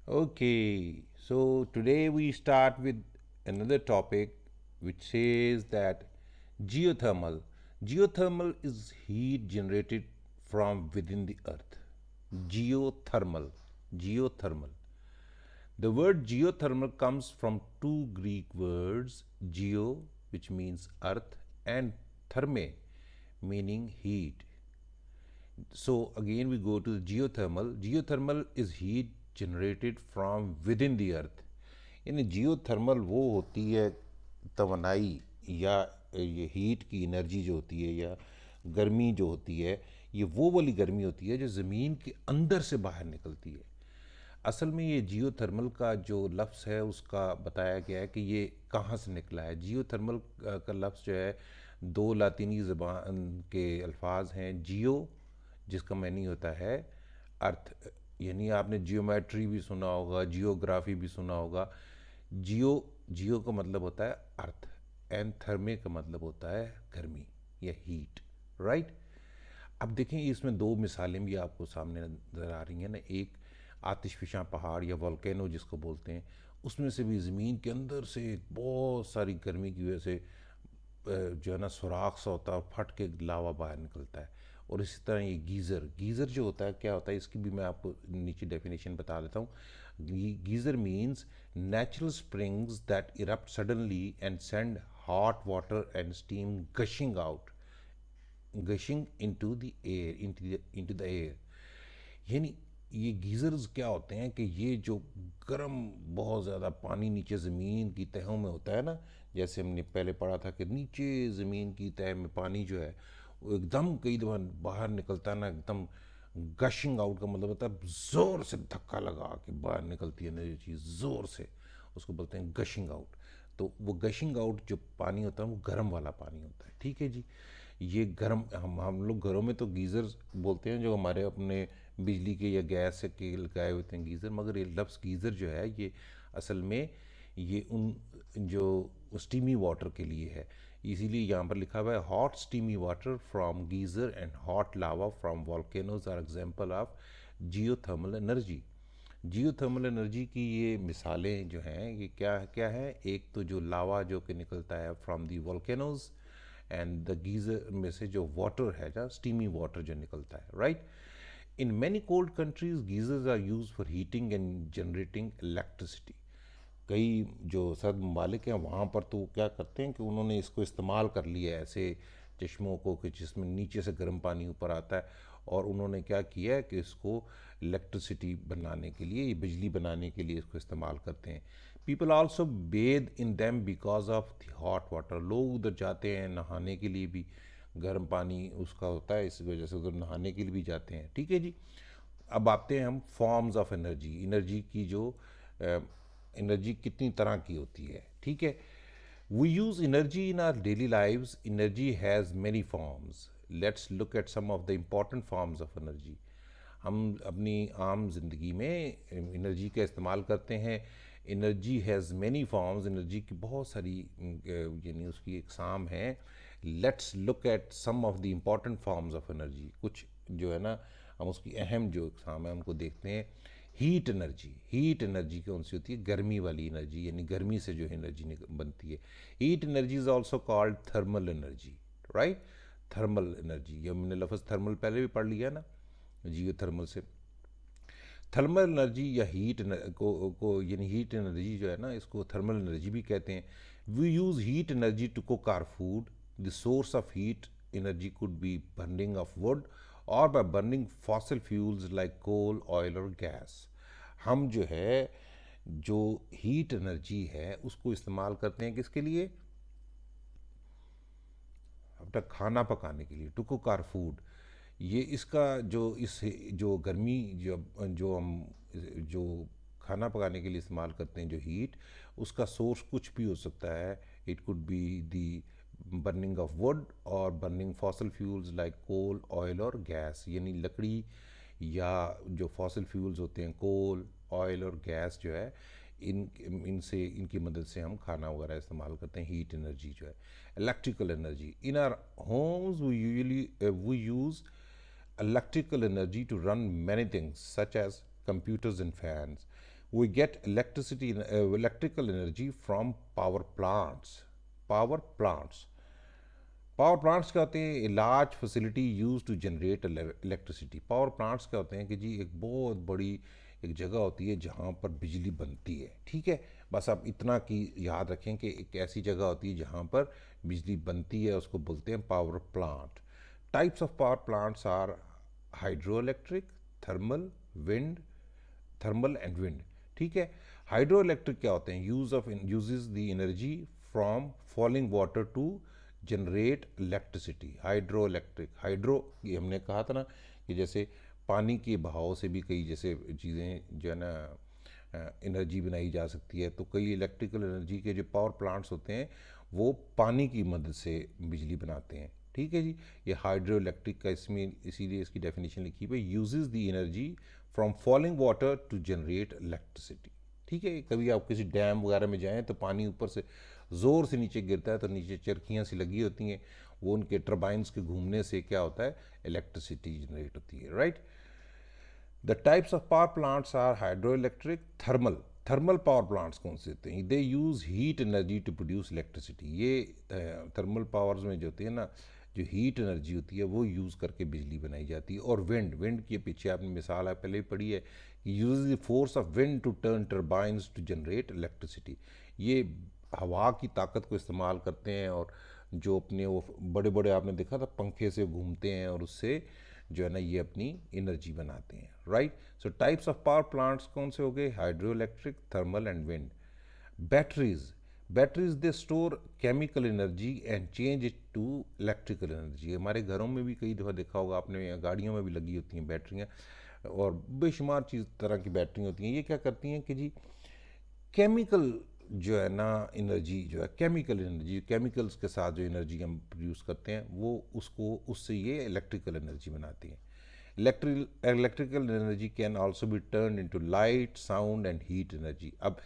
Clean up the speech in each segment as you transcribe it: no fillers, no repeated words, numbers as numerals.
Okay, so today we start with another topic which says that geothermal. Geothermal is heat generated from within the earth. Geothermal. Geothermal. The word geothermal comes from two Greek words, geo, which means earth, and therme, meaning heat. So again we go to the geothermal. Geothermal is heat generated from within the earth. यानी geothermal वो होती है तवनाई या ये heat की energy जो होती है या गर्मी जो होती है, ये वो वाली गर्मी होती है जो ज़मीन के अंदर से बाहर निकलती है। असल में ये जियोथर्मल का जो लफ्ज़ है उसका बताया गया है कि ये कहाँ से निकला है। जियोथर्मल का लफ्ज़ जो है दो लातीनी ज़बान के अल्फाज हैं, जियो जिसका मीनिंग होता है अर्थ, यानी आपने जियोमेट्री भी सुना होगा, जियोग्राफी भी सुना होगा। जियो जियो का मतलब होता है अर्थ, एंड थर्मे का मतलब होता है गर्मी या हीट, राइट। अब देखें इसमें दो मिसालें भी आपको सामने नज़र आ रही हैं ना। एक आतिशफिशां पहाड़ या वोल्केनो जिसको बोलते हैं, उसमें से भी ज़मीन के अंदर से बहुत सारी गर्मी की वजह से जो है ना सुराख सा होता है और फट के लावा बाहर निकलता है। और इसी तरह ये गीज़र गीज़र जो होता है क्या होता है, इसकी भी मैं आपको नीचे डेफिनेशन बता देता हूँ। Geyser means natural springs that erupt suddenly and send hot water and steam gushing into the air। यानी ये गीज़र्स क्या होते हैं कि ये जो गर्म बहुत ज़्यादा पानी नीचे ज़मीन की तहों में होता है ना, जैसे हमने पहले पढ़ा था कि नीचे ज़मीन की तह में पानी जो है वो एकदम कई दफ़ा बाहर निकलता है ना, एकदम गशिंग आउट का मतलब होता है ज़ोर से धक्का लगा के बाहर निकलती है ना ये चीज़ ज़ोर से, उसको बोलते हैं गशिंग आउट। तो वो गशिंग आउट जो पानी होता है वो गर्म वाला पानी होता है, ठीक है जी। ये गर्म हम लोग घरों में तो गीज़र बोलते हैं जो हमारे अपने बिजली के या गैस से के लगाए होते हैं गीज़र, मगर ये लफ्ज़ गीज़र जो है ये असल में ये उन जो स्टीमी वाटर के लिए है। इसीलिए यहाँ पर लिखा हुआ है hot steamy water from geyser and hot lava from volcanoes are example of geothermal energy. Geothermal energy की ये मिसालें जो हैं ये क्या क्या है, एक तो जो लावा जो कि निकलता है from the volcanoes, and the geyser में से जो वाटर है जो स्टीमी वाटर जो निकलता है, right. In many cold countries geysers are use for heating and generating electricity. कई जो सर्द ममालिक हैं वहाँ पर तो क्या करते हैं कि उन्होंने इसको इस्तेमाल कर लिया है ऐसे चश्मों को कि जिसमें नीचे से गर्म पानी ऊपर आता है, और उन्होंने क्या किया है कि इसको इलेक्ट्रिसिटी बनाने के लिए, ये बिजली बनाने के लिए इसको इस्तेमाल करते हैं। People also bathe in them because of the hot water. लोग उधर जाते हैं नहाने के लिए भी, गर्म पानी उसका होता है, इस वजह से उधर नहाने के लिए भी जाते हैं, ठीक है जी। अब आते हैं हम फॉर्म्स ऑफ एनर्जी। एनर्जी की जो एनर्जी कितनी तरह की होती है, ठीक है। We use energy in our daily lives. Energy has many forms. Let's look at some of the important forms of energy. हम अपनी आम ज़िंदगी में एनर्जी का इस्तेमाल करते हैं। Energy has many forms, energy की बहुत सारी यानी उसकी इकसाम हैं। Let's look at some of the important forms of energy. कुछ जो है ना हम उसकी अहम जो इकसाम है हमको देखते हैं। Heat energy. हीट एनर्जी कौन सी होती है, गर्मी वाली एनर्जी, यानी गर्मी से जो एनर्जी बनती है। Heat energy is also called thermal energy, right. Thermal energy, ये हमने लफ्ज़ थर्मल पहले भी पढ़ लिया ना, जियो थर्मल से। थर्मल एनर्जी या को यानी हीट एनर्जी जो है ना इसको थर्मल एनर्जी भी कहते हैं। We use heat energy to cook our food. The source of heat energy could be burning of wood और by burning fossil fuels like coal, oil और गैस। हम जो है जो हीट एनर्जी है उसको इस्तेमाल करते हैं किसके लिए, अपना खाना पकाने के लिए, टू कुक आर फूड। ये इसका जो इस जो गर्मी जो हम जो खाना पकाने के लिए इस्तेमाल करते हैं जो हीट, उसका सोर्स कुछ भी हो सकता है। It could be the burning of wood और burning fossil fuels like coal, oil और गैस, यानी लकड़ी या जो फॉसल फ्यूल्स होते हैं कोल, ऑयल और गैस जो है इन इनसे इनकी मदद से हम खाना वगैरह इस्तेमाल करते हैं। हीट एनर्जी जो है। Electrical energy. In our homes we use electrical energy to run many things such as computers and fans. We get electrical energy from power plants. Power plants. Power plants क्या होते हैं? Large facility use to generate electricity. Power plants क्या होते हैं कि जी एक बहुत बड़ी एक जगह होती है जहाँ पर बिजली बनती है, ठीक है। बस आप इतना की याद रखें कि एक ऐसी जगह होती है जहाँ पर बिजली बनती है, उसको बोलते हैं power plant. Types of power plants are hydro electric, thermal, wind, thermal and wind, ठीक है। हाइड्रो इलेक्ट्रिक क्या होते हैं? Uses the energy from falling water to generate electricity. Hydro electric, hydro ये हमने कहा था ना कि जैसे पानी के बहाव से भी कई जैसे चीज़ें जो है ना एनर्जी बनाई जा सकती है। तो कई इलेक्ट्रिकल एनर्जी के जो पावर प्लांट्स होते हैं वो पानी की मदद से बिजली बनाते हैं, ठीक है जी। ये हाइड्रो इलेक्ट्रिक का इसमें इसीलिए इसकी डेफिनेशन लिखी हुई है, uses the energy from falling water to generate electricity, ठीक है। कभी आप किसी डैम वगैरह में जाएं तो पानी ऊपर से ज़ोर से नीचे गिरता है तो नीचे चरखियाँ सी लगी होती हैं, वो उनके टर्बाइंस के घूमने से क्या होता है? इलेक्ट्रिसिटी जनरेट होती है, right. The types of power plants are hydro electric, thermal. Thermal power plants कौन से होते हैं? They use heat energy to produce electricity. ये थर्मल पावर्स में जो होती है ना, जो हीट एनर्जी होती है वो यूज़ करके बिजली बनाई जाती है। और विंड, विंड के पीछे आपने मिसाल है पहले भी पढ़ी है कि use the force of wind to turn turbines to generate electricity. ये हवा की ताकत को इस्तेमाल करते हैं और जो अपने वो बड़े बड़े आपने देखा था पंखे से घूमते हैं और उससे जो है ना ये अपनी एनर्जी बनाते हैं, right. So types of power plants कौन से हो गए? Hydro electric, thermal and wind. Batteries, batteries they store chemical energy and change it to electrical energy. हमारे घरों में भी कई दफ़ा देखा होगा आपने, या गाड़ियों में भी लगी होती हैं बैटरियाँ, और बेशुमार चीज़ तरह की बैटरी होती हैं। ये क्या करती हैं कि जी केमिकल जो है ना एनर्जी जो है, केमिकल एनर्जी, केमिकल्स के साथ जो एनर्जी हम प्रोड्यूस करते हैं वो उसको उससे ये इलेक्ट्रिकल एनर्जी बनाती है। Electrical energy can also be turn into light, sound and heat energy. अब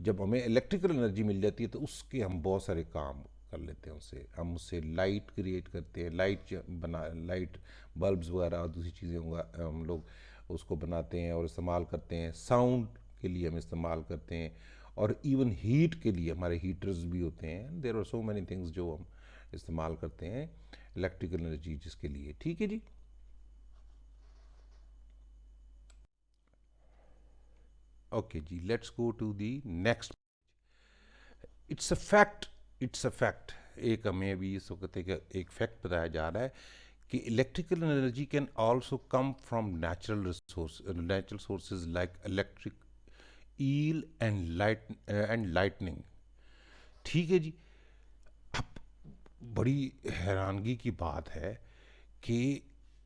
जब हमें इलेक्ट्रिकल एनर्जी मिल जाती है तो उसके हम बहुत सारे काम कर लेते हैं, उससे हम उससे लाइट क्रिएट करते हैं, लाइट बल्ब्स वगैरह और दूसरी चीज़ें हम लोग उसको बनाते हैं और इस्तेमाल करते हैं। साउंड के लिए हम इस्तेमाल करते हैं और इवन हीट के लिए हमारे हीटर्स भी होते हैं। There are so many things जो हम इस्तेमाल करते हैं इलेक्ट्रिकल एनर्जी जिसके लिए, ठीक है जी। ओके जी, let's go to the next. It's a fact, it's a fact, एक हमें अभी इस वक्त एक फैक्ट बताया जा रहा है कि electrical energy can also come from natural sources like electric eel and lightning, ठीक है जी। अब बड़ी हैरानगी की बात है कि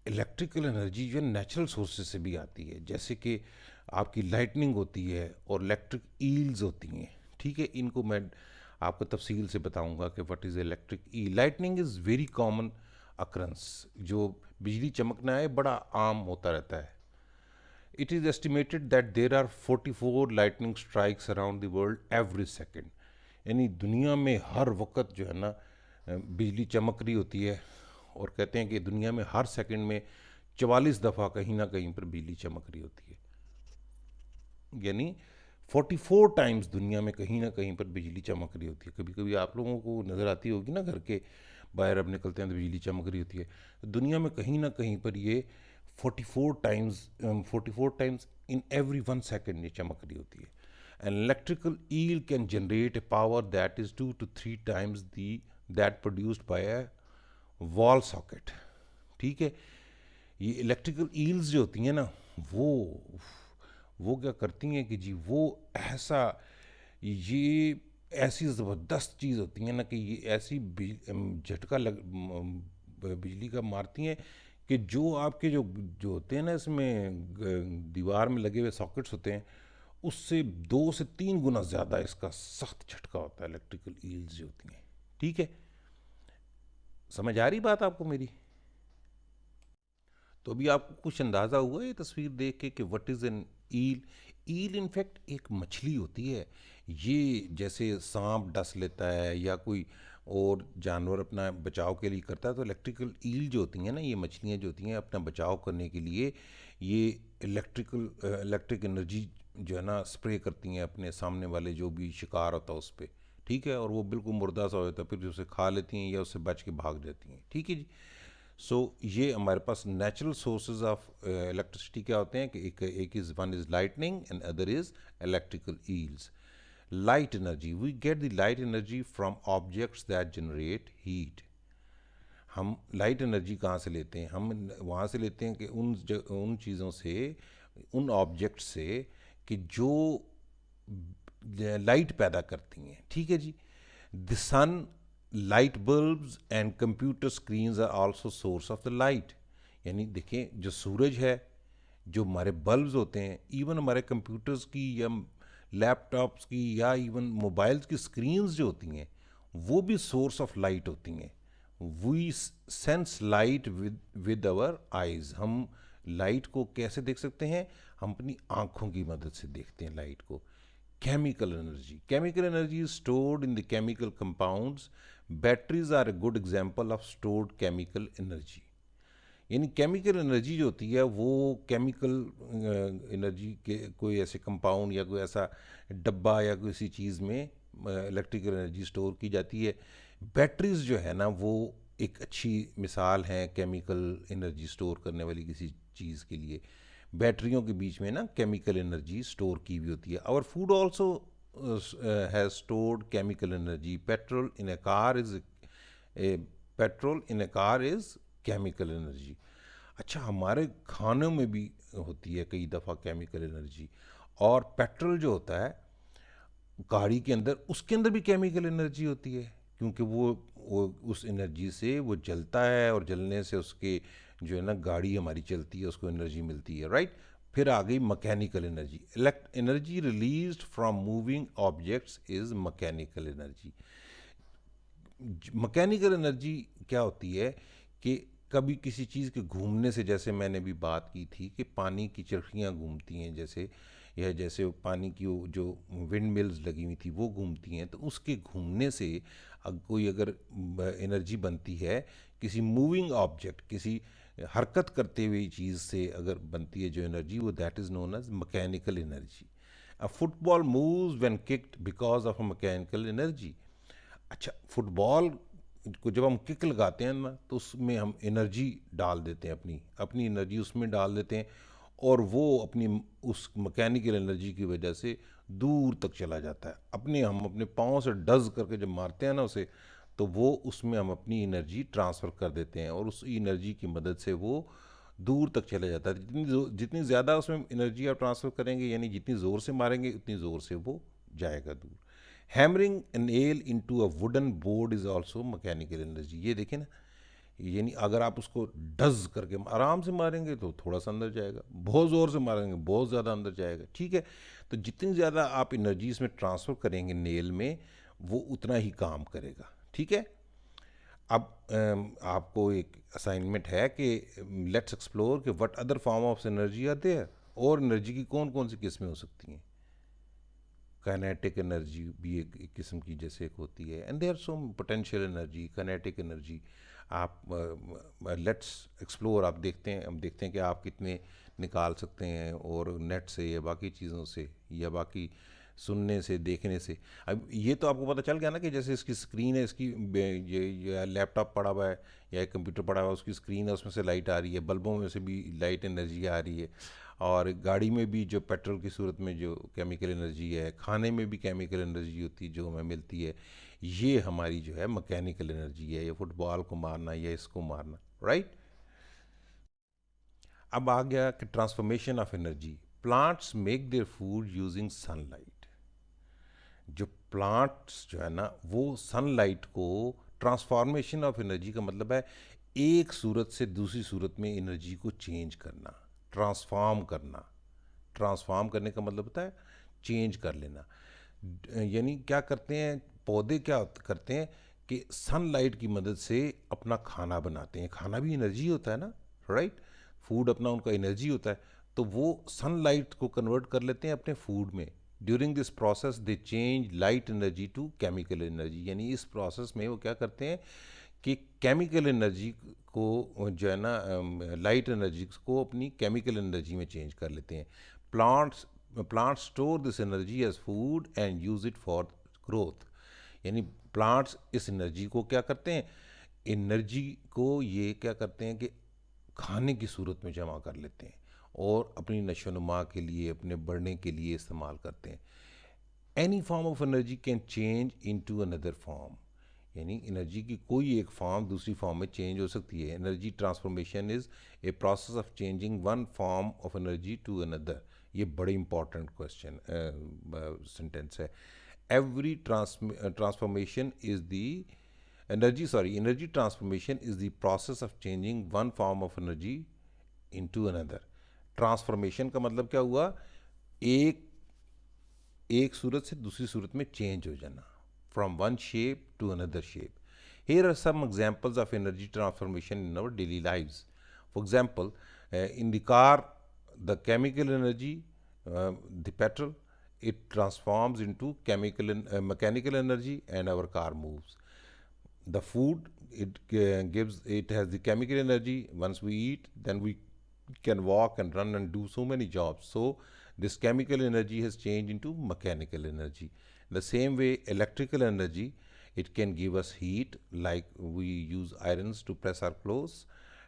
इलेक्ट्रिकल एनर्जी जो नेचुरल सोर्सेज से भी आती है, जैसे कि आपकी लाइटनिंग होती है और इलेक्ट्रिक ईल्स होती हैं, ठीक है। इनको मैं आपको तफसील से बताऊंगा कि what is electric eel. Lightning is very common occurrence, जो बिजली चमकना है बड़ा आम होता रहता है। It is estimated that there are 44 lightning strikes around the world every second. यानी दुनिया में हर वक्त जो है ना बिजली चमक रही होती है, और कहते हैं कि दुनिया में हर सेकंड में 44 दफ़ा कहीं ना कहीं पर बिजली चमक रही होती है। यानी 44 टाइम्स दुनिया में कहीं ना कहीं पर बिजली चमक रही होती है। कभी कभी आप लोगों को नज़र आती होगी ना, घर के बाहर अब निकलते हैं तो बिजली चमक रही होती है। दुनिया में कहीं ना कहीं पर ये 44 टाइम्स इन एवरी 1 सेकेंड ये चमक रही होती है। An electrical eel can generate a power that is 2 to 3 times that produced by a wall socket, ठीक है। ये इलेक्ट्रिकल ईल्स जो होती हैं ना, वो क्या करती हैं कि जी वो ऐसा ये ऐसी ज़बरदस्त चीज़ होती है ना कि ये ऐसी झटका बिजली का मारती हैं कि जो आपके जो जो होते हैं ना इसमें दीवार में लगे हुए सॉकेट्स होते हैं उससे 2 से 3 गुना ज़्यादा इसका सख्त झटका होता है इलेक्ट्रिकल ईल्स जो होती हैं, ठीक है। समझ आ रही बात आपको मेरी? तो अभी आपको कुछ अंदाज़ा हुआ ये तस्वीर देख के कि what is an eel. Eel in fact एक मछली होती है। ये जैसे सांप डस लेता है या कोई और जानवर अपना बचाव के लिए करता है, तो इलेक्ट्रिकल ईल जो होती हैं ना, ये मछलियाँ जो होती हैं अपना बचाव करने के लिए ये इलेक्ट्रिक एनर्जी जो है ना स्प्रे करती हैं अपने सामने वाले जो भी शिकार होता है उस पर, ठीक है, और वो बिल्कुल मुर्दा सा होता है, फिर उसे खा लेती हैं या उससे बच के भाग जाती हैं, ठीक है जी। सो ये हमारे पास नेचुरल सोर्सेज ऑफ इलेक्ट्रिसिटी क्या होते हैं कि एक is one is lightning and other is electrical eels. Light energy, we get the light energy from objects that generate heat. हम लाइट एनर्जी कहाँ से लेते हैं? हम वहाँ से लेते हैं कि उन चीज़ों से, उन ऑब्जेक्ट से कि जो लाइट पैदा करती हैं, ठीक है जी। The sun, light bulbs and computer screens are also source of the light. यानी देखें, जो सूरज है, जो हमारे बल्ब्स होते हैं, इवन हमारे कंप्यूटर्स की या लैपटॉप्स की या इवन मोबाइल्स की स्क्रीन्स जो होती हैं, वो भी सोर्स ऑफ लाइट होती हैं। We sense light with our eyes. हम लाइट को कैसे देख सकते हैं? हम अपनी आंखों की मदद से देखते हैं लाइट को। Chemical energy, chemical energy is stored in the chemical compounds. Batteries are a good example of stored chemical energy. यानी केमिकल एनर्जी जो होती है वो केमिकल एनर्जी के कोई ऐसे कंपाउंड या कोई ऐसा डब्बा या किसी चीज़ में इलेक्ट्रिकल एनर्जी स्टोर की जाती है। बैटरीज जो है ना वो एक अच्छी मिसाल है केमिकल एनर्जी स्टोर करने वाली किसी चीज़ के लिए। बैटरियों के बीच में ना केमिकल एनर्जी स्टोर की हुई होती है। Our food also has stored chemical energy. A petrol in a car is chemical energy. अच्छा, हमारे खानों में भी होती है कई दफ़ा केमिकल एनर्जी। और पेट्रोल जो होता है गाड़ी के अंदर, उसके अंदर भी केमिकल एनर्जी होती है, क्योंकि वो उस एनर्जी से वो जलता है और जलने से उसके जो है ना गाड़ी हमारी चलती है, उसको एनर्जी मिलती है, राइट। फिर आ गई mechanical energy. Energy released from moving objects is mechanical energy. Mechanical energy क्या होती है कि कभी किसी चीज़ के घूमने से, जैसे मैंने भी बात की थी कि पानी की चरखियाँ घूमती हैं, जैसे या जैसे वो पानी की वो जो विंड मिल्स लगी हुई थी वो घूमती हैं, तो उसके घूमने से अगर एनर्जी बनती है किसी मूविंग ऑब्जेक्ट, किसी हरकत करते हुए चीज़ से अगर बनती है जो एनर्जी, वो that is known as mechanical energy. A football moves when kicked because of a mechanical energy. अच्छा, फुटबॉल को जब हम किक लगाते हैं ना तो उसमें हम एनर्जी डाल देते हैं, अपनी अपनी एनर्जी उसमें डाल देते हैं, और वो अपनी उस मैकेनिकल एनर्जी की वजह से दूर तक चला जाता है। हम अपने पाँव से डज करके जब मारते हैं ना उसे, तो वो उसमें हम अपनी एनर्जी ट्रांसफ़र कर देते हैं और उस एनर्जी की मदद से वो दूर तक चला जाता है। जितनी ज़्यादा उसमें एनर्जी आप ट्रांसफ़र करेंगे, यानी जितनी ज़ोर से मारेंगे उतनी ज़ोर से वो जाएगा दूर। Hammering an nail into a wooden board is also mechanical energy। ये देखें ना, यानी अगर आप उसको डज करके आराम से मारेंगे तो थोड़ा सा अंदर जाएगा, बहुत ज़ोर से मारेंगे बहुत ज़्यादा अंदर जाएगा, ठीक है। तो जितनी ज़्यादा आप एनर्जी इसमें ट्रांसफ़र करेंगे नेल में, वो उतना ही काम करेगा, ठीक है। अब आपको एक असाइनमेंट है कि लेट्स एक्सप्लोर कि what other form of energy are there. और एनर्जी की कौन कौन सी किस्में हो सकती हैं? काइनेटिक एनर्जी भी एक किस्म की जैसे एक होती है, and there so potential energy, kinetic energy. आप लेट्स एक्सप्लोर, आप देखते हैं, हम देखते हैं कि आप कितने निकाल सकते हैं, और नेट से या बाकी चीज़ों से या बाकी सुनने से, देखने से। अब ये तो आपको पता चल गया ना कि जैसे इसकी स्क्रीन है, इसकी ये लैपटॉप पड़ा हुआ है या एक कंप्यूटर पड़ा हुआ है, उसकी स्क्रीन है, उसमें से लाइट आ रही है, बल्बों में से भी लाइट एनर्जी आ रही है, और गाड़ी में भी जो पेट्रोल की सूरत में जो केमिकल एनर्जी है, खाने में भी केमिकल एनर्जी होती है जो हमें मिलती है। ये हमारी जो है मैकेनिकल एनर्जी है, ये फुटबॉल को मारना या इसको मारना, राइट। अब आ गया कि transformation of energy. Plants make their food using sunlight. जो प्लांट्स जो है ना वो सनलाइट को, ट्रांसफॉर्मेशन ऑफ एनर्जी का मतलब है एक सूरत से दूसरी सूरत में एनर्जी को चेंज करना, ट्रांसफॉर्म करना। ट्रांसफॉर्म करने का मतलब होता है चेंज कर लेना। यानी क्या करते हैं पौधे, क्या करते हैं कि सनलाइट की मदद से अपना खाना बनाते हैं। खाना भी एनर्जी होता है ना, राइट। फूड अपना उनका एनर्जी होता है, तो वो सनलाइट को कन्वर्ट कर लेते हैं अपने फूड में। During this process they change light energy to chemical energy. यानी इस प्रोसेस में वो क्या करते हैं कि केमिकल एनर्जी को जो है ना, लाइट एनर्जी को अपनी केमिकल एनर्जी में चेंज कर लेते हैं। Plants plants store this energy as food and use it for growth. यानी प्लांट्स इस एनर्जी को क्या करते हैं, एनर्जी को ये क्या करते हैं कि खाने की सूरत में जमा कर लेते हैं और अपनी नशोनुमा के लिए, अपने बढ़ने के लिए इस्तेमाल करते हैं. Any form of energy can change into another form. यानी एनर्जी की कोई एक फॉर्म दूसरी फॉर्म में चेंज हो सकती है. Energy transformation is a process of changing one form of energy to another. ये बड़े इंपॉर्टेंट क्वेश्चन सेंटेंस है. Every transformation is the energy transformation is the process of changing one form of energy into another. Transformation का मतलब क्या हुआ, एक सूरत से दूसरी सूरत में चेंज हो जाना, from one shape to another shape. Here are some examples of energy transformation in our daily lives. For example, in the car, the chemical energy, the petrol, it transforms into mechanical energy and our car moves. The food, it has the chemical energy. Once we eat, then we can walk and run and do so many jobs. So this chemical energy has changed into mechanical energy. The same way, electrical energy, it can give us heat, like we use irons to press our clothes,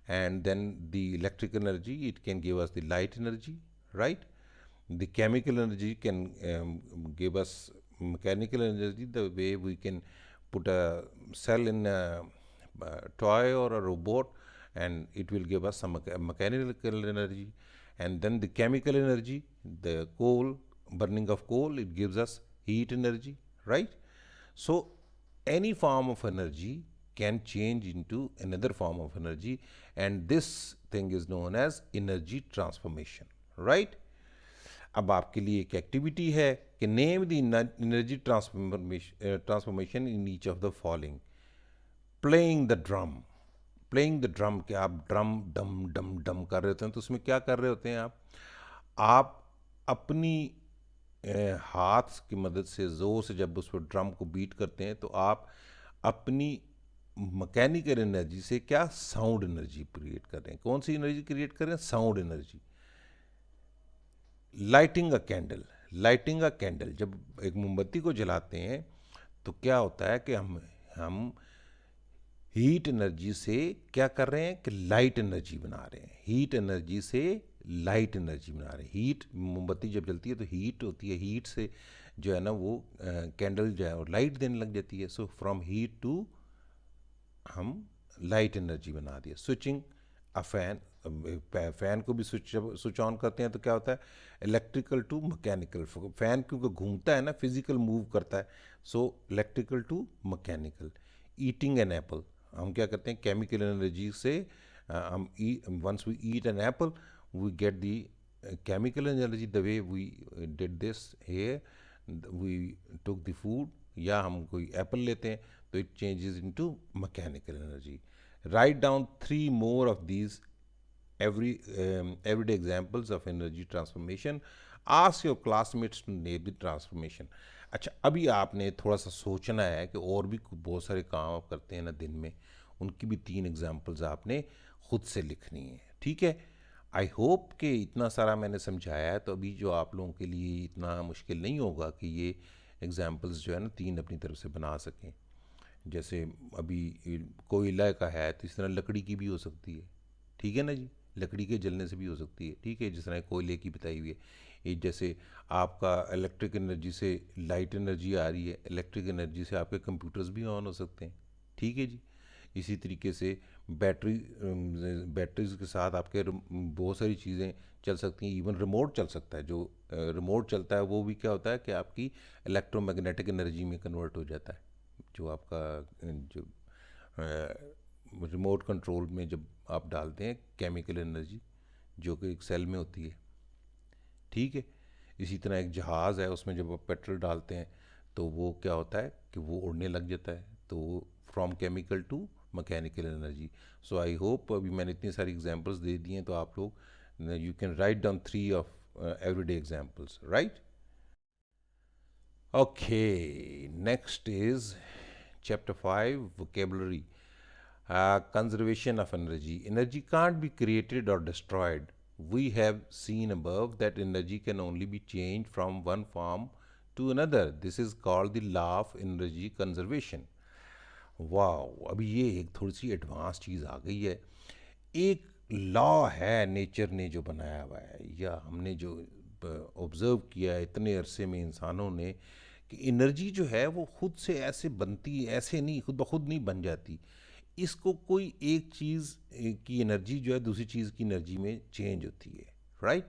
and then the electrical energy, it can give us the light energy, right? The chemical energy can give us mechanical energy, the way we can put a cell in a toy or a robot, and it will give us some mechanical energy. And then the chemical energy, the coal, burning of coal, it gives us heat energy, right? So any form of energy can change into another form of energy, and this thing is known as energy transformation, right? अब आपके लिए एक activity है कि name the energy transformation in each of the following. Playing the drum. Playing the drum, कि आप drum डम डम डम कर रहे होते हैं, तो उसमें क्या कर रहे होते हैं आप अपनी हाथ की मदद से ज़ोर से जब उस पर ड्रम को बीट करते हैं, तो आप अपनी मैकेनिकल एनर्जी से क्या साउंड एनर्जी क्रिएट कर रहे हैं. कौन सी एनर्जी क्रिएट कर रहे हैं, साउंड एनर्जी. लाइटिंग अ कैंडल. लाइटिंग अ कैंडल, जब एक मोमबत्ती को जलाते हैं तो क्या होता है कि हम हीट एनर्जी से क्या कर रहे हैं कि लाइट एनर्जी बना रहे हैं. हीट एनर्जी से लाइट एनर्जी बना रहे हैं. हीट, मोमबत्ती जब जलती है तो हीट होती है, हीट से जो है ना वो कैंडल जो है वो लाइट देने लग जाती है. सो फ्रॉम हीट टू हम लाइट एनर्जी बना दिया. Switching a fan. फैन को भी स्विच ऑन करते हैं तो क्या होता है, इलेक्ट्रिकल टू मैकेनिकल. फैन क्योंकि घूमता है ना, फिजिकल मूव करता है, so electrical to mechanical. Eating an apple, हम क्या करते हैं, केमिकल एनर्जी से हम once we eat an apple we get the chemical energy. The way we did this here, we took the food, या हम कोई एप्पल लेते हैं तो it changes into mechanical energy. Write down 3 more of these everyday examples of energy transformation. Ask your classmates to name the transformation. अच्छा, अभी आपने थोड़ा सा सोचना है कि और भी बहुत सारे काम आप करते हैं ना दिन में, उनकी भी 3 एग्जाम्पल्स आपने खुद से लिखनी है. ठीक है, आई होप कि इतना सारा मैंने समझाया है, तो अभी जो आप लोगों के लिए इतना मुश्किल नहीं होगा कि ये एग्जाम्पल्स जो है ना 3 अपनी तरफ से बना सकें. जैसे अभी कोयला का है तो इस तरह लकड़ी की भी हो सकती है. ठीक है ना जी, लकड़ी के जलने से भी हो सकती है. ठीक है, जिस तरह कोयले की बताई हुई है. ये जैसे आपका इलेक्ट्रिक एनर्जी से लाइट एनर्जी आ रही है, इलेक्ट्रिक एनर्जी से आपके कंप्यूटर्स भी ऑन हो सकते हैं. ठीक है जी. इसी तरीके से बैटरीज के साथ आपके बहुत सारी चीज़ें चल सकती हैं. इवन रिमोट चल सकता है. जो रिमोट चलता है वो भी क्या होता है कि आपकी इलेक्ट्रोमैग्नेटिक एनर्जी में कन्वर्ट हो जाता है. जो आपका जो रिमोट कंट्रोल में जब आप डालते हैं केमिकल एनर्जी, जो कि एक सेल में होती है. ठीक है, इसी तरह एक जहाज़ है, उसमें जब आप पेट्रोल डालते हैं तो वो क्या होता है कि वो उड़ने लग जाता है. तो from chemical to mechanical energy. So I hope अभी मैंने इतनी सारी एग्जांपल्स दे दी हैं, तो आप लोग you can write down 3 of everyday examples, right. Okay, next is chapter 5, vocabulary. Conservation of energy. Energy can't be created or destroyed. We have seen above that energy can only be changed from one form to another. This is called the law of energy conservation. वाह, अभी ये एक थोड़ी सी advance चीज़ आ गई है। एक law है nature ने जो बनाया हुआ है, या हमने जो ऑब्ज़र्व किया है इतने अरसे में इंसानों ने, कि एनर्जी जो है वो खुद से ऐसे बनती, ऐसे नहीं, खुद ब खुद नहीं बन जाती। इसको कोई एक चीज़ की एनर्जी जो है दूसरी चीज़ की एनर्जी में चेंज होती है, राइट।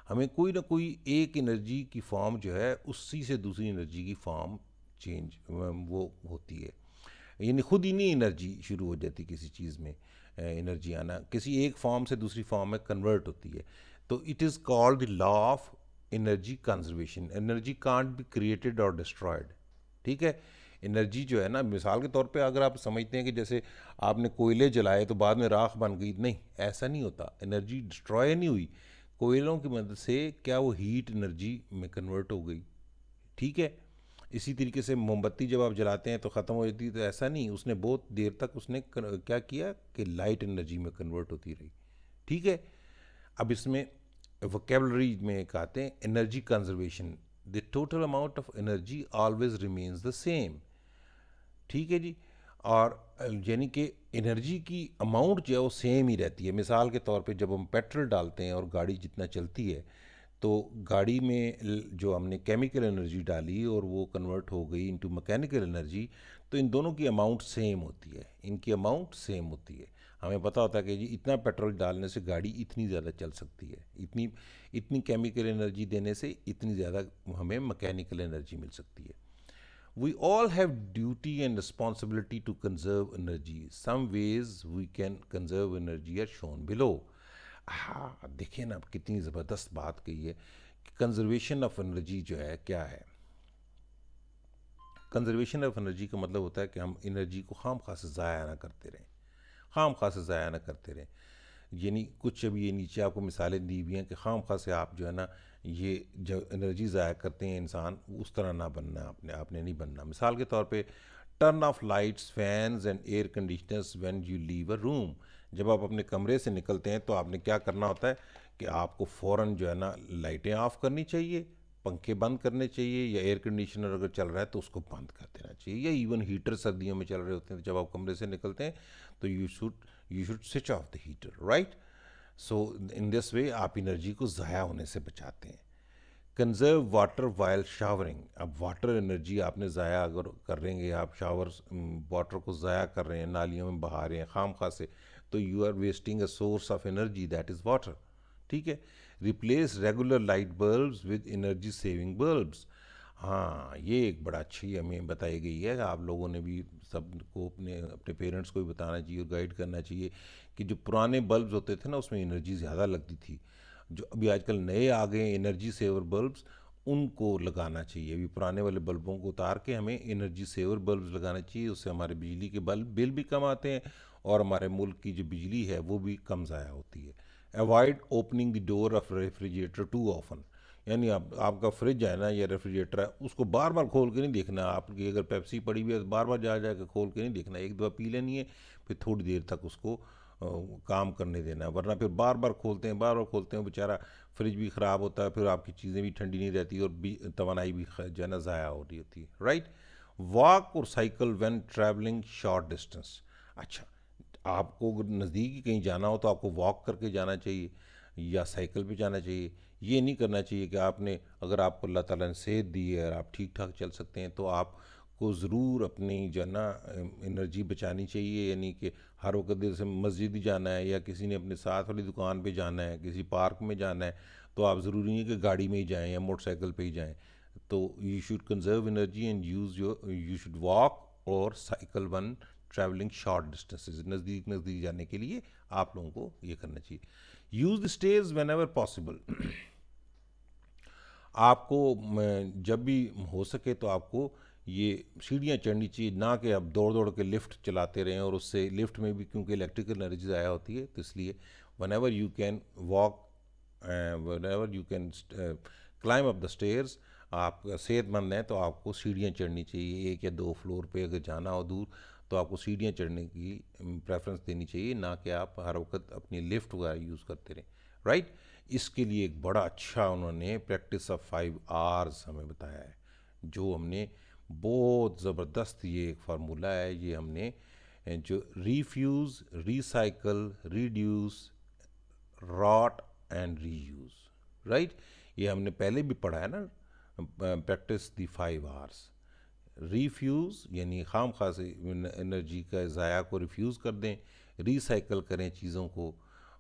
हमें कोई ना कोई एक एनर्जी की फॉर्म जो है उसी से दूसरी एनर्जी की फॉर्म चेंज वो होती है। यानी खुद ही नहीं एनर्जी शुरू हो जाती किसी चीज़ में, एनर्जी आना किसी एक फॉर्म से दूसरी फॉर्म में कन्वर्ट होती है। तो it is called the law of energy conservation. Energy can't be created और डिस्ट्रॉयड, ठीक है। एनर्जी जो है ना, मिसाल के तौर पे अगर आप समझते हैं कि जैसे आपने कोयले जलाए तो बाद में राख बन गई, नहीं, ऐसा नहीं होता। एनर्जी डिस्ट्रॉय नहीं हुई, कोयलों की मदद से क्या वो हीट एनर्जी में कन्वर्ट हो गई, ठीक है। इसी तरीके से मोमबत्ती जब आप जलाते हैं तो ख़त्म हो जाती है, तो ऐसा नहीं, उसने बहुत देर तक उसने क्या किया कि लाइट एनर्जी में कन्वर्ट होती रही, ठीक है। अब इसमें वोकेबलरी में कहते हैं energy conservation, the total amount of energy always remains the same, ठीक है जी। और यानी कि एनर्जी की अमाउंट जो है वो सेम ही रहती है। मिसाल के तौर पे जब हम पेट्रोल डालते हैं और गाड़ी जितना चलती है, तो गाड़ी में जो हमने केमिकल एनर्जी डाली और वो कन्वर्ट हो गई इनटू मैकेनिकल एनर्जी, तो इन दोनों की अमाउंट सेम होती है, इनकी अमाउंट सेम होती है। हमें पता होता है कि जी इतना पेट्रोल डालने से गाड़ी इतनी ज़्यादा चल सकती है, इतनी इतनी केमिकल एनर्जी देने से इतनी ज़्यादा हमें मैकेनिकल एनर्जी मिल सकती है। We all have duty and responsibility to conserve energy. Some ways we can conserve energy are shown below. हाँ, देखिए ना, अब कितनी ज़बरदस्त बात कही है कि कंजर्वेशन ऑफ एनर्जी जो है क्या है। कंजर्वेशन ऑफ एनर्जी का मतलब होता है कि हम एनर्जी को खाम खा से ज़ाया ना करते रहें, खाम खा से ज़ाया ना करते रहें। यानी कुछ अभी ये नीचे आपको मिसालें दी हुई हैं कि खाम खा से आप जो है ना, ये जो एनर्जी ज़ाया करते हैं इंसान, उस तरह ना बनना, आपने नहीं बनना। मिसाल के तौर पे turn off lights, fans and air conditioners when you leave a room. जब आप अपने कमरे से निकलते हैं तो आपने क्या करना होता है कि आपको फ़ौरन जो है ना लाइटें ऑफ करनी चाहिए, पंखे बंद करने चाहिए, या एयर कंडीशनर अगर चल रहा है तो उसको बंद कर देना चाहिए, या इवन हीटर सर्दियों में चल रहे होते हैं तो जब आप कमरे से निकलते हैं तो you should switch off the heater, right. So in this way आप एनर्जी को ज़ाया होने से बचाते हैं। Conserve water while showering. अब वाटर एनर्जी आपने ज़ाया अगर कर रहे हैं, आप शावर वाटर को ज़ाया कर रहे हैं, नालियों में बहा रहे हैं खाम खा से, तो you are wasting a source of energy, that is water, ठीक है। Replace regular light bulbs with energy saving bulbs. हाँ, ये एक बड़ा अच्छी हमें बताई गई है, आप लोगों ने भी सबको अपने अपने पेरेंट्स को भी बताना चाहिए और गाइड करना चाहिए कि जो पुराने बल्ब्स होते थे ना उसमें एनर्जी ज़्यादा लगती थी, जो अभी आजकल नए आ गए एनर्जी सेवर बल्ब्स, उनको लगाना चाहिए। अभी पुराने वाले बल्बों को उतार के हमें एनर्जी सेवर बल्ब्स लगाना चाहिए, उससे हमारे बिजली के बिल भी कम आते हैं और हमारे मुल्क की जो बिजली है वो भी कम ज़ाया होती है। Avoid opening the door of refrigerator too often. यानी आपका फ्रिज है ना या रेफ्रिजरेटर है, उसको बार बार खोल के नहीं देखना। आपकी अगर पेप्सी पड़ी हुई है तो बार बार जा जा के खोल के नहीं देखना, एक दफ़ा पी लेनी है, फिर थोड़ी देर तक उसको काम करने देना है, वरना फिर बार बार खोलते हैं, बार बार खोलते हैं, बेचारा फ्रिज भी ख़राब होता है, फिर आपकी चीज़ें भी ठंडी नहीं रहती और भी तवानाई भी जो है ना ज़ाया हो रही होती है, राइट। वॉक और cycle when travelling short distance. अच्छा, आपको अगर नज़दीक ही कहीं जाना हो तो आपको वॉक करके जाना चाहिए या साइकिल पे जाना चाहिए। ये नहीं करना चाहिए कि आपने, अगर आपको अल्लाह ताला ने सेहत दी है और आप ठीक ठाक चल सकते हैं तो आपको ज़रूर अपनी जो है ना एनर्जी बचानी चाहिए। यानी कि हर वक्त जैसे मस्जिद ही जाना है या किसी ने अपने साथ वाली दुकान पे जाना है, किसी पार्क में जाना है, तो आप ज़रूरी नहीं है कि गाड़ी में ही जाएँ या मोटरसाइकिल पे ही जाएँ। तो you should conserve energy and you should walk और cycle when travelling short distances. नज़दीक नज़दीक जाने के लिए आप लोगों को ये करना चाहिए। Use the stage when ever possible. आपको जब भी हो सके तो आपको ये सीढ़ियाँ चढ़नी चाहिए, ना कि आप दौड़ दौड़ के लिफ्ट चलाते रहें, और उससे लिफ्ट में भी क्योंकि इलेक्ट्रिकल एनर्जी ज़ाया होती है, तो इसलिए one ever you can walk, one ever you can climb up the stairs. आप सेहतमंद हैं तो आपको सीढ़ियाँ चढ़नी चाहिए, एक या दो फ्लोर पे अगर जाना हो दूर तो आपको सीढ़ियाँ चढ़ने की प्रेफरेंस देनी चाहिए, ना कि आप हर वक्त अपनी लिफ्ट वगैरह यूज़ करते रहें, राइट। इसके लिए एक बड़ा अच्छा उन्होंने प्रैक्टिस ऑफ 5 आवर्स हमें बताया है, जो हमने बहुत ज़बरदस्त, ये एक फार्मूला है, ये हमने जो refuse, recycle, reduce, rot and reuse, right, ये हमने पहले भी पढ़ा है ना, प्रैक्टिस दी 5 आवर्स। रीफ्यूज़ यानी खाम खा से एनर्जी का ज़ाया को रिफ्यूज़ कर दें, रिसाइकल करें चीज़ों को,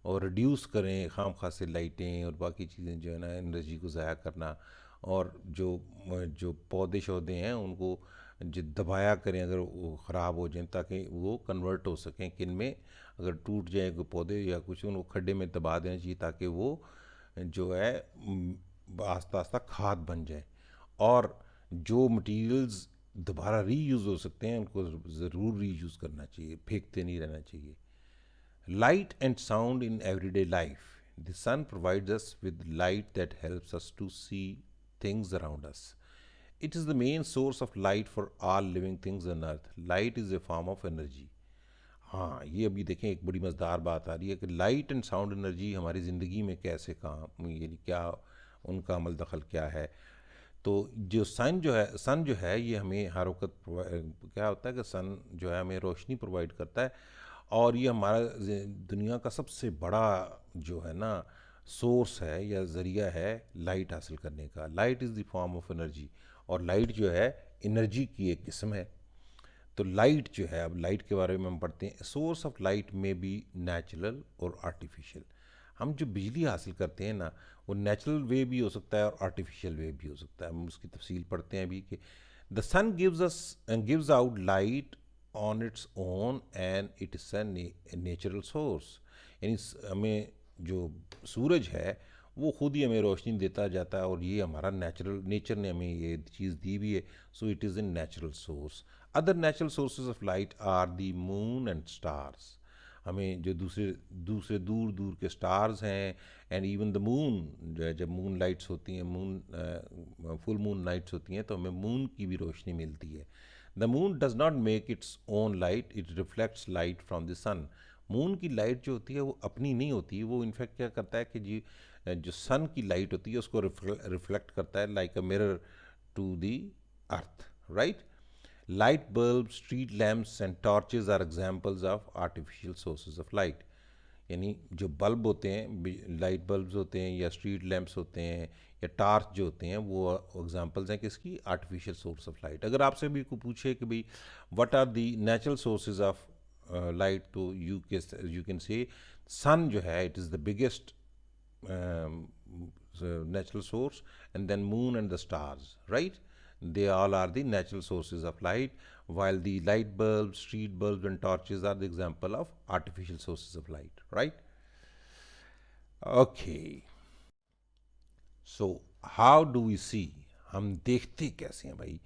और रिड्यूस करें खाम खा से लाइटें और बाकी चीज़ें जो है ना एनर्जी को ज़ाया करना, और जो जो पौधे शौधे हैं उनको जो दबाया करें अगर वो ख़राब हो जाएं, ताकि वो कन्वर्ट हो सकें किन में, अगर टूट जाए कोई पौधे या कुछ उनको खड्डे में दबा देना चाहिए ताकि वो जो है आस्ता आस्ता खाद बन जाए। और जो मटेरियल्स दोबारा रीयूज़ हो सकते हैं उनको ज़रूर रीयूज़ करना चाहिए, फेंकते नहीं रहना चाहिए। Light and sound in everyday life. The sun provides us with light that helps us to see things around us. It is the main source of light for all living things on earth. Light is a form of energy. हाँ, ये अभी देखें एक बड़ी मज़ेदार बात आ रही है कि लाइट एंड साउंड एनर्जी हमारी ज़िंदगी में कैसे काम, यानी क्या उनका अमल दखल क्या है। तो जो सन जो है ये हमें हर वक्त क्या होता है कि सन जो है हमें रोशनी प्रोवाइड करता है, और ये हमारा दुनिया का सबसे बड़ा जो है ना सोर्स है या ज़रिया है लाइट हासिल करने का। Light is the form of energy, और लाइट जो है एनर्जी की एक किस्म है। तो लाइट जो है, अब लाइट के बारे में हम पढ़ते हैं, सोर्स ऑफ लाइट में बी नेचुरल और आर्टिफिशियल। हम जो बिजली हासिल करते हैं ना, वो नेचुरल वे भी हो सकता है और आर्टिफिशियल वे भी हो सकता है। हम उसकी तफसील पढ़ते हैं अभी कि the sun gives out light on its own and it is a natural source. यानी हमें जो सूरज है वो खुद ही हमें रोशनी देता जाता है, और ये हमारा नेचर ने हमें ये चीज़ दी भी है। So it is a natural source. Other natural sources of light are the moon and stars. हमें जो दूसरे दूसरे दूर दूर के स्टार्स हैं, एंड इवन द मून, जो है जब मून लाइट्स होती हैं, फुल मून नाइट्स होती हैं, तो हमें मून की भी रोशनी मिलती है। The moon does not make its own light, it reflects light from the sun. Moon की लाइट जो होती है वो अपनी नहीं होती, वो इनफैक्ट क्या करता है कि जी जो सन की लाइट होती है उसको रिफ्लेक्ट करता है, like a mirror to the earth, right. Light bulbs, street lamps and torches are examples of artificial sources of light. यानी जो बल्ब होते हैं, लाइट बल्ब्स होते हैं या स्ट्रीट लैम्प्स होते हैं या टार्च जो होते हैं, वो एग्जांपल्स हैं किसकी, आर्टिफिशियल सोर्स ऑफ लाइट। अगर आपसे भी को पूछे कि भाई what are the natural sources of light, तो यू कैन से सन जो है it is the biggest natural source, and then moon and the stars, right? They all are the natural sources of light, while the light bulbs, street bulbs and torches are the example of artificial sources of light, right? Okay, so how do we see, हम देखते कैसे हैं भाई।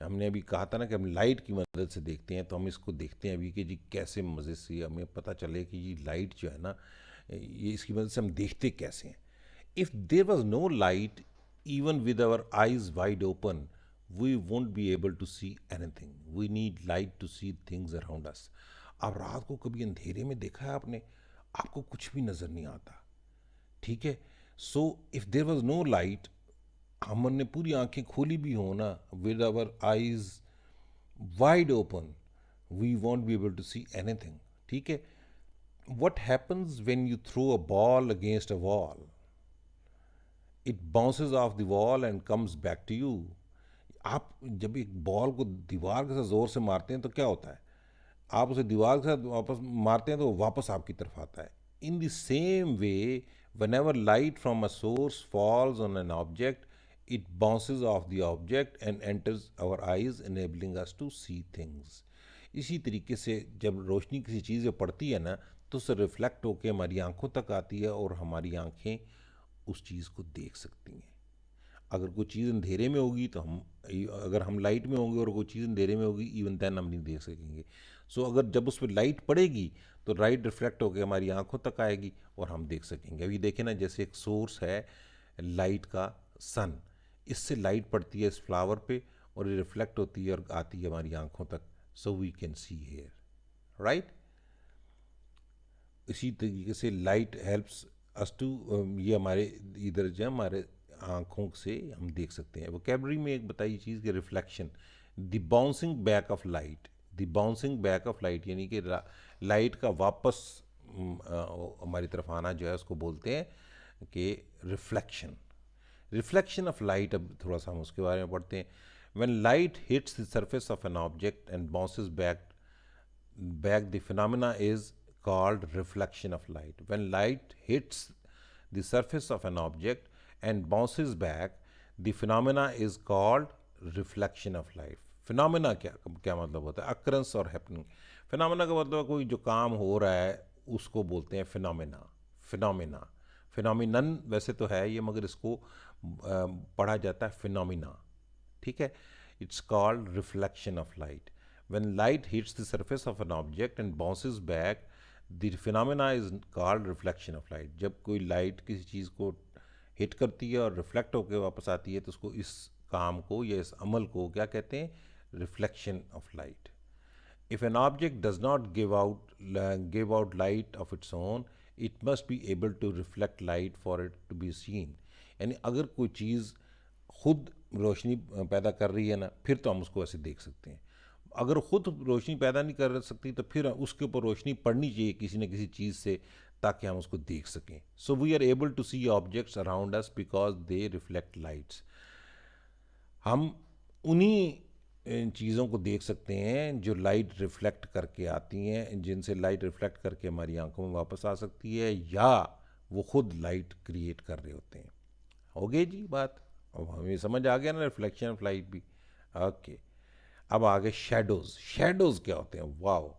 हमने अभी कहा था ना कि हम लाइट की मदद से देखते हैं, तो हम इसको देखते हैं अभी कि जी कैसे मज़े से हमें पता चले कि ये लाइट जो है ना, ये इसकी मदद से हम देखते कैसे हैं। If there was no light, even with our eyes wide open, we won't be able to see anything. We need light to see things around us. अब रात को कभी अंधेरे में देखा है आपने, आपको कुछ भी नज़र नहीं आता, ठीक है। So if there was no light, हमने पूरी आंखें खोली भी हो ना, with our eyes wide open, we won't be able to see anything, ठीक है। What happens when you throw a ball against a wall, it bounces off the wall and comes back to you. आप जब एक ball को दीवार के साथ ज़ोर से मारते हैं तो क्या होता है, आप उसे दीवार के साथ वापस मारते हैं तो वो वापस आपकी तरफ आता है। In the same way, whenever light from a source falls on an object, it bounces off the object and enters our eyes, enabling us to see things. इसी तरीके से जब रोशनी किसी चीज़ में पड़ती है ना, तो उससे रिफ्लेक्ट होकर हमारी आंखों तक आती है, और हमारी आंखें उस चीज़ को देख सकती हैं। अगर कोई चीज़ अंधेरे में होगी तो हम, अगर हम लाइट में होंगे और कोई चीज़ अंधेरे में होगी, इवन देन हम नहीं देख सकेंगे। सो अगर जब उस पर लाइट पड़ेगी तो लाइट रिफ्लेक्ट होकर हमारी आंखों तक आएगी और हम देख सकेंगे। अभी देखें ना, जैसे एक सोर्स है लाइट का, सन, इससे लाइट पड़ती है इस फ्लावर पे और ये रिफ्लेक्ट होती है और आती है हमारी आंखों तक, so we can see here, right. इसी तरीके से लाइट हेल्प्स अस्तु ये हमारे इधर जो है, हमारे आँखों से हम देख सकते हैं। वोकेबलरी में एक बताई चीज़ कि reflection, the bouncing back of light, the bouncing back of light यानी कि लाइट का वापस हमारी तरफ आना जो है उसको बोलते हैं कि रिफ्लेक्शन। रिफ्लेक्शन ऑफ लाइट, अब थोड़ा सा हम उसके बारे में पढ़ते हैं। When light hits the surface of an object and bounces back, the phenomena is called reflection of light. When light hits the surface of an object and bounces back, the phenomena is called reflection of light. Phenomena क्या क्या मतलब होता है? अक्रंस और happening. Phenomena का मतलब कोई जो काम हो रहा है उसको बोलते हैं फिनोमेना। फिनोमेना, फिनोमिनन वैसे तो है ये, मगर इसको पढ़ा जाता है फिनोमिना, ठीक है। It's called reflection of light. When light hits the surface of an object and bounces back, the phenomena is called reflection of light. जब कोई लाइट किसी चीज़ को हिट करती है और रिफ्लेक्ट होकर वापस आती है तो उसको, इस काम को या इस अमल को क्या कहते हैं? Reflection of light. If an object does not give out light of its own, it must be able to reflect light for it to be seen. यानी अगर कोई चीज़ खुद रोशनी पैदा कर रही है ना, फिर तो हम उसको ऐसे देख सकते हैं। अगर खुद रोशनी पैदा नहीं कर सकती तो फिर उसके ऊपर रोशनी पड़नी चाहिए किसी न किसी चीज़ से, ताकि हम उसको देख सकें। So we are able to see objects around us because they reflect lights. हम उन्हीं चीज़ों को देख सकते हैं जो लाइट रिफ्लेक्ट करके आती हैं, जिनसे लाइट रिफ्लेक्ट करके हमारी आंखों में वापस आ सकती है, या वो खुद लाइट क्रिएट कर रहे होते हैं। हो गई जी बात। अब हमें समझ आ गया ना रिफ्लेक्शन ऑफ लाइट भी। ओके, अब आगे शेडोज़। शेडोज़ क्या होते हैं? वाओ,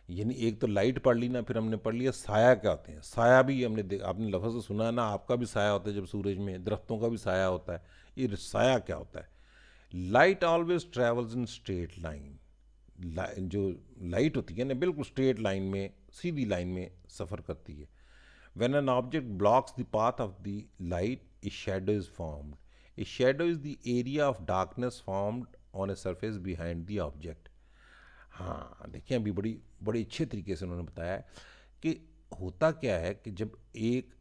यानी एक तो लाइट पढ़ ली ना, फिर हमने पढ़ लिया साया क्या होते हैं। साया भी हमने आपने लफ्ज़ तो सुना है ना, आपका भी साया होता है जब सूरज में, दरख्तों का भी साया होता है। ये साया क्या होता है? Light always travels in straight line. जो लाइट होती है ना, बिल्कुल स्ट्रेट लाइन में, सीधी लाइन में सफ़र करती है। When an object blocks the path of the light, a shadow is formed. A shadow is the area of darkness formed on a surface behind the object. हाँ देखिए, अभी बड़ी बड़ी अच्छे तरीके से उन्होंने बताया है कि होता क्या है कि जब एक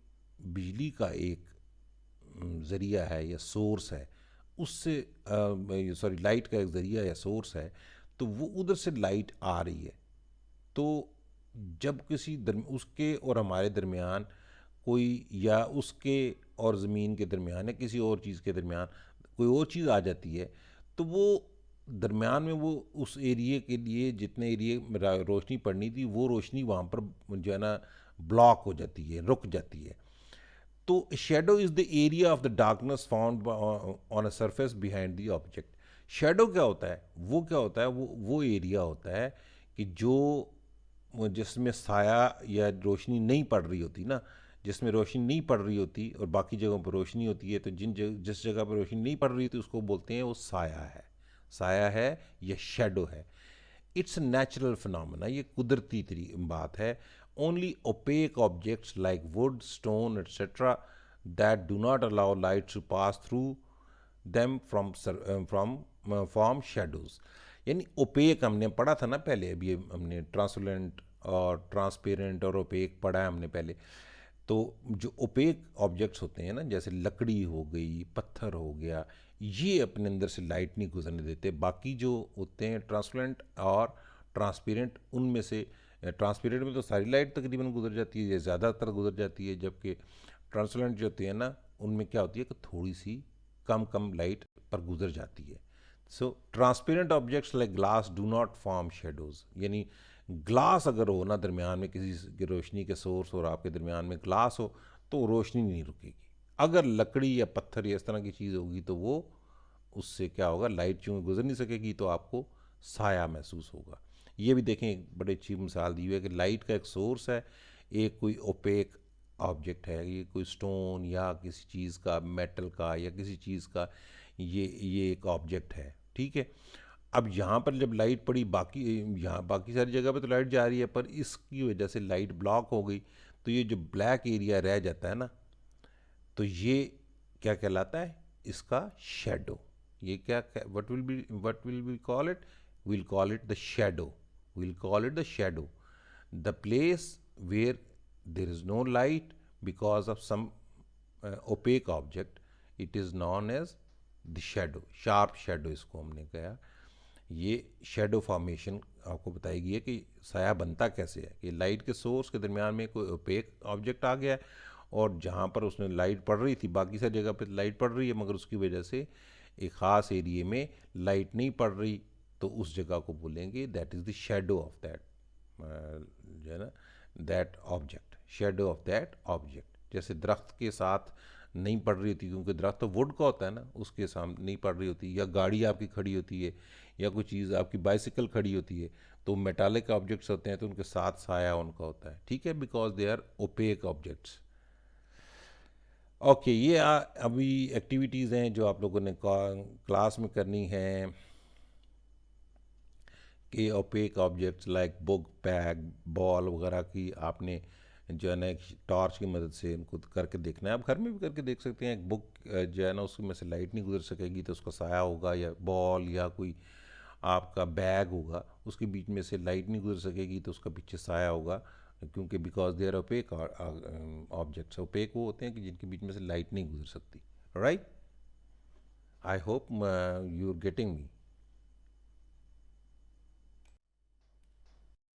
बिजली का एक ज़रिया है या सोर्स है, उससे सॉरी लाइट का एक ज़रिया या सोर्स है, तो वो उधर से लाइट आ रही है। तो जब किसी उसके और हमारे दरमियान कोई, या उसके और ज़मीन के दरमियान, या किसी और चीज़ के दरमियान कोई और चीज़ आ जाती है, तो वो दरमियान में वो उस एरिए के लिए जितने एरिए में रोशनी पड़नी थी, वो रोशनी वहाँ पर जो है ना ब्लॉक हो जाती है, रुक जाती है। तो shadow is the area of the darkness found on a surface behind the object. Shadow क्या होता है? वो क्या होता है? वो एरिया होता है कि जो जिसमें साया या रोशनी नहीं पड़ रही होती ना, जिसमें रोशनी नहीं पड़ रही होती और बाकी जगहों पर रोशनी होती है, तो जिस जगह पर रोशनी नहीं पड़ रही होती उसको बोलते हैं वो साया है। साया है या शेडो है। इट्स नेचुरल फिनोमेना, ये कुदरती बात है। Only opaque objects like wood, stone etcetera that do not allow light to pass through them from form shadows. यानी ओपेक हमने पढ़ा था ना पहले, अभी हमने ट्रांसपेरेंट और ट्रांसपेरेंट और ओपेक पढ़ा है हमने पहले। तो जो ओपेक ऑब्जेक्ट्स होते हैं ना, जैसे लकड़ी हो गई, पत्थर हो गया, ये अपने अंदर से लाइट नहीं गुजरने देते। बाकी जो होते हैं ट्रांसपेरेंट और ट्रांसपेरेंट, उनमें से ट्रांसपेरेंट में तो सारी लाइट तकरीबन गुजर जाती है, ज़्यादातर गुजर जाती है, जबकि ट्रांसपेरेंट जो होती है ना, उनमें क्या होती है कि थोड़ी सी कम कम लाइट पर गुजर जाती है। So transparent objects like glass do not form shadows. यानी ग्लास अगर हो ना दरमियान में, किसी की रोशनी के सोर्स और आपके दरमियान में ग्लास हो, तो रोशनी नहीं रुकेगी। अगर लकड़ी या पत्थर या इस तरह की चीज़ होगी तो वो, उससे क्या होगा, लाइट चूँकि गुजर नहीं सकेगी तो आपको साया महसूस होगा। ये भी देखें, एक बड़ी अच्छी मिसाल दी हुई है कि लाइट का एक सोर्स है, एक कोई ओपेक ऑब्जेक्ट है, ये कोई स्टोन या किसी चीज़ का, मेटल का या किसी चीज़ का, ये एक ऑब्जेक्ट है, ठीक है। अब यहाँ पर जब लाइट पड़ी, बाकी यहाँ बाकी सारी जगह पे तो लाइट जा रही है, पर इसकी वजह से लाइट ब्लॉक हो गई, तो ये जो ब्लैक एरिया रह जाता है ना, तो ये क्या कहलाता है? इसका शेडो। ये क्या, what will be call it? Will call it the shadow. Will call it the shadow, the place where there is no light because of some opaque object, it is known as the shadow, sharp shadow इसको हमने कहा। ये shadow formation आपको बताएगी है कि साया बनता कैसे है, कि लाइट के सोर्स के दरमियान में कोई ओपेक ऑब्जेक्ट आ गया है, और जहाँ पर उसने लाइट पड़ रही थी बाकी सारी जगह पे लाइट पड़ रही है, मगर उसकी वजह से एक ख़ास एरिए में लाइट नहीं पड़ रही, तो उस जगह को बोलेंगे that is the shadow of that, जो है ना, that object, shadow of that object. जैसे दरख्त के साथ नहीं पड़ रही होती, क्योंकि दरख्त तो वुड का होता है ना, उसके सामने नहीं पड़ रही होती, या गाड़ी आपकी खड़ी होती है, या कोई चीज़ आपकी बाइसिकल खड़ी होती है, तो मेटालिक ऑब्जेक्ट्स होते हैं तो उनके साथ साया उनका होता है, ठीक है, because they are opaque objects. Okay, ये अभी एक्टिविटीज़ हैं जो आप लोगों ने क्लास में करनी है, कि OPEC objects like book, bag, ball वगैरह की आपने जो है ना एक टॉर्च की मदद से इनको करके देखना है। आप घर में भी करके देख सकते हैं। एक बुक जो है ना उसमें से लाइट नहीं गुजर सकेगी तो उसका साया होगा, या बॉल या कोई आपका बैग होगा उसके बीच में से लाइट नहीं गुजर सकेगी तो उसका पीछे साया होगा, क्योंकि because they are opaque objects. Opaque वो होते हैं कि जिनके बीच में से लाइट नहीं गुजर सकती। Right, I hope you are getting me.